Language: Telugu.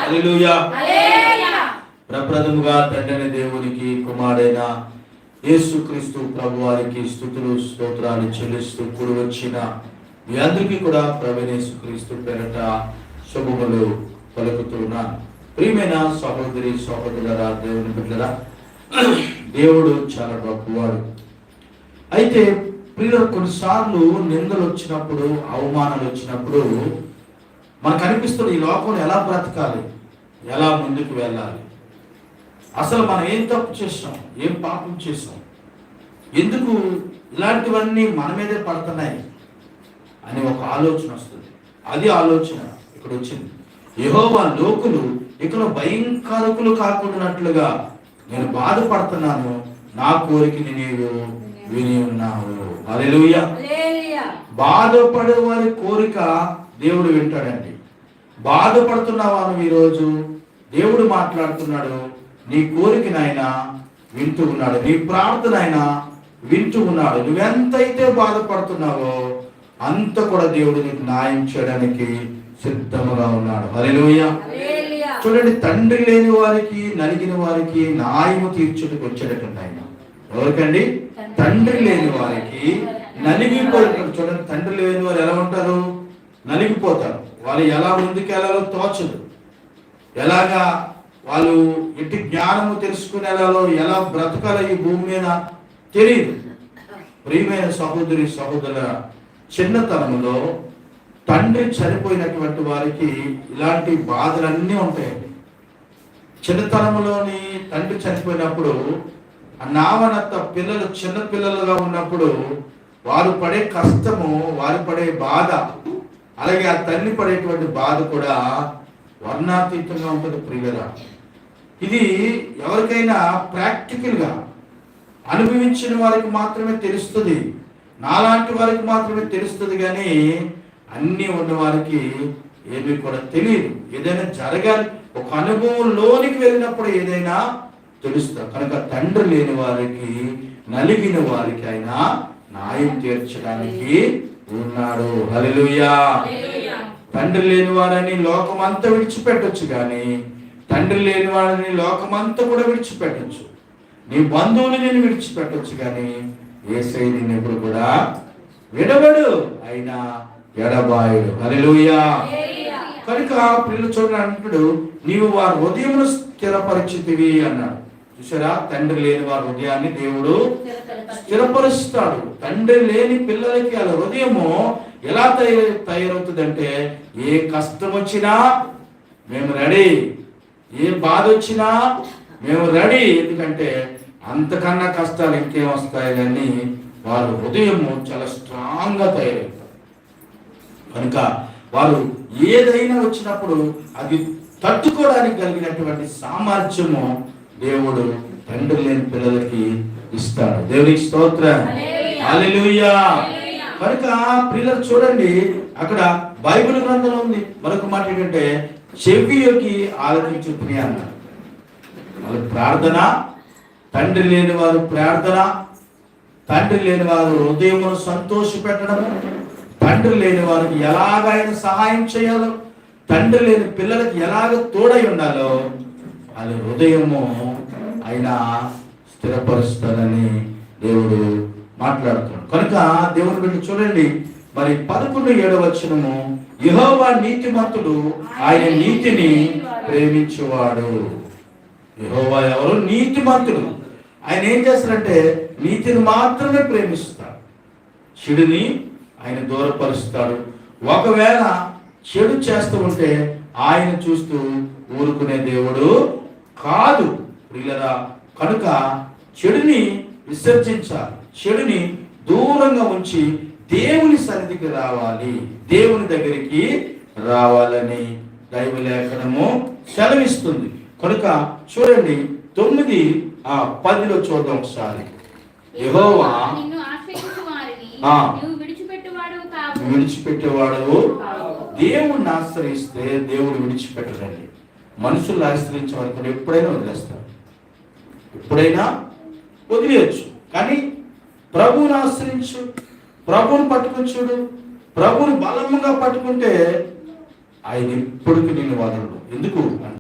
హల్లెలూయా. ప్రప్రథముగా తండ్రి దేవునికి కుమారుడైన యేసుక్రీస్తు ప్రభు వారికి స్తుతులు స్తోత్రాలు చెల్లిస్తూ కూడి వచ్చిన మీ అందరికీ కూడా ప్రభువైన యేసుక్రీస్తు పేరట శుభములు పలుకుతున్నాను. ప్రియమైన సహోదరి సహోదరులారా, దేవుని బిడ్డలారా, దేవుడు చాలా గొప్పవాడు. అయితే ప్రియులు, కొన్నిసార్లు నిందలు వచ్చినప్పుడు, అవమానాలు వచ్చినప్పుడు మనకు అనిపిస్తుంది ఈ లోకంలో ఎలా బ్రతకాలి, ఎలా ముందుకు వెళ్ళాలి, అసలు మనం ఏం తప్పు చేసాం, ఏం పాపం చేసాం, ఎందుకు ఇలాంటివన్నీ మన మీదే పడుతున్నాయి అని ఒక ఆలోచన వస్తుంది. అది ఆలోచన ఇక్కడ వచ్చింది. యెహోవా లోకులు ఇక్కడ భయంకరకులు కాకుండానట్లుగా నేను బాధపడుతున్నాను, నా కోరికని నీవు విని ఉన్నావు. హల్లెలూయా. బాధపడే వారి కోరిక దేవుడు వింటాడండి. బాధపడుతున్నావా ఈరోజు? దేవుడు మాట్లాడుతున్నాడు. నీ కోరికను ఆయన వింటూ ఉన్నాడు, నీ ప్రార్థన ఆయన వింటూ ఉన్నాడు. నువ్వెంతైతే బాధపడుతున్నావో అంత కూడా దేవుడు నీకు న్యాయం చేయడానికి సిద్ధముగా ఉన్నాడు. హల్లెలూయా. చూడండి, తండ్రి లేని వారికి, నలిగిన వారికి న్యాయము తీర్చుటకు వచ్చేటట్టు ఆయన. ఎవరికండి? తండ్రి లేని వారికి, నలిగిపోతారు. చూడండి, తండ్రి లేని వారు ఎలా ఉంటారు? నలిగిపోతారు. వాళ్ళు ఎలా ముందుకు వెళ్ళాలో తోచదు, ఎలాగా వాళ్ళు ఎట్టి జ్ఞానము తెలుసుకునేలాలో, ఎలా బ్రతకాలో ఈ భూమి మీద తెలియదు. ప్రియమైన సహోదరి సహోదరుల, చిన్నతనంలో తండ్రి చనిపోయినటువంటి వారికి ఇలాంటి బాధలన్నీ ఉంటాయండి. చిన్నతనంలోని తండ్రి చనిపోయినప్పుడు ఆ నావనత్త పిల్లలు చిన్న పిల్లలుగా ఉన్నప్పుడు వారు పడే కష్టము, వారు పడే బాధ, అలాగే ఆ తల్లి పడేటువంటి బాధ కూడా వర్ణాతీతంగా ఉంటుంది. ప్రియుల, ఇది ఎవరికైనా ప్రాక్టికల్గా అనుభవించిన వారికి మాత్రమే తెలుస్తుంది, నాలాంటి వారికి మాత్రమే తెలుస్తుంది. కానీ అన్నీ ఉన్న వారికి ఏమీ కూడా తెలియదు. ఏదైనా జరగాలి, ఒక అనుభవంలోనికి వెళ్ళినప్పుడు ఏదైనా తెలుస్తుంది. కనుక తండ్రి లేని వారికి, నలిగిన వారికి ఆయన న్యాయం తీర్చడానికి ఉన్నాడు. హల్లెలూయా. తండ్రి లేని వారని లోకమంతా విడిచిపెట్టొచ్చు, కానీ తండ్రి లేని వారిని లోకమంతా కూడా విడిచిపెట్టొచ్చు. నీ బంధువులు నేను విడిచిపెట్టొచ్చు, కానీ యేసయ్య నిన్ను ఎప్పుడు కూడా విడవడు, అయినా ఎడబాయుడు. హల్లెలూయా. కనుక పిల్లలు చూడండి అంటాడు, నీవు వారి హృదయమును స్థిరపరిచితివి అన్నాడు. చూసారా, తండ్రి లేని వారి హృదయాన్ని దేవుడు స్థిరపరుస్తాడు. తండ్రి లేని పిల్లలకి వాళ్ళ హృదయము ఎలా తయారవుతుందంటే, ఏ కష్టం వచ్చినా మేము రెడీ, ఏ బాధ వచ్చినా మేము రెడీ. ఎందుకంటే అంతకన్నా కష్టాలు ఇంకేం వస్తాయి, కానీ వారి హృదయము చాలా స్ట్రాంగ్గా తయారవుతారు. కనుక వారు ఏదైనా వచ్చినప్పుడు అది తట్టుకోవడానికి కలిగినటువంటి సామర్థ్యము దేవుడు తండ్రి లేని పిల్లలకి ఇస్తాడు. దేవునికి స్తోత్రం. హల్లెలూయా. కనుక పిల్లలు చూడండి, అక్కడ బైబిల్ గ్రంథంలో ఉంది మరొక మాట ఏంటంటే, చెవియోకి ఆలకించు ప్రియ అన్నాడు. వాళ్ళ ప్రార్థన, తండ్రి లేని వారు ప్రార్థన, తండ్రి లేని వారు హృదయమును సంతోష పెట్టడము, తండ్రి లేని వారికి ఎలాగైనా సహాయం చేయాలో, తండ్రి లేని పిల్లలకి ఎలాగ తోడై ఉండాలో అది హృదయము ఆయన స్థిరపరుస్తాడని దేవుడు మాట్లాడుతున్నాడు. కనుక దేవుని బిడ్డ చూడండి, మరి 11:7 వచనము, యెహోవా నీతిమంతుడు, ఆయన నీతిని ప్రేమించువాడు. యెహోవా ఎవరు? నీతిమంతుడు. ఆయన ఏం చేస్తారంటే నీతిని మాత్రమే ప్రేమిస్తాడు, చెడుని ఆయన దూరపరుస్తాడు. ఒకవేళ చెడు చేస్తూ ఉంటే ఆయన చూస్తూ ఊరుకునే దేవుడు కాదు. ప్రియులారా, కనుక చెడుని విసర్జించాలి, చెడుని దూరంగా ఉంచి దేవుని సన్నిధికి రావాలి, దేవుని దగ్గరికి రావాలని దైవ లేఖనము సెలవిస్తుంది. కనుక చూడండి, 9:10 చూద్దాం ఒకసారి. యెహోవా విడిచిపెట్టేవాడు. దేవుణ్ణి ఆశ్రయిస్తే దేవుడు విడిచిపెట్టడండి. మనుషులు ఆశ్రయించే వారికి ఎప్పుడైనా వదిలేస్తారు, ఎప్పుడైనా వదిలేయచ్చు. కానీ ప్రభువుని ఆశ్రయించు, ప్రభువుని పట్టుకుని చూడు, ప్రభువుని బలంగా పట్టుకుంటే ఆయన ఎప్పటికీ నిన్ను వదలడు. ఎందుకు?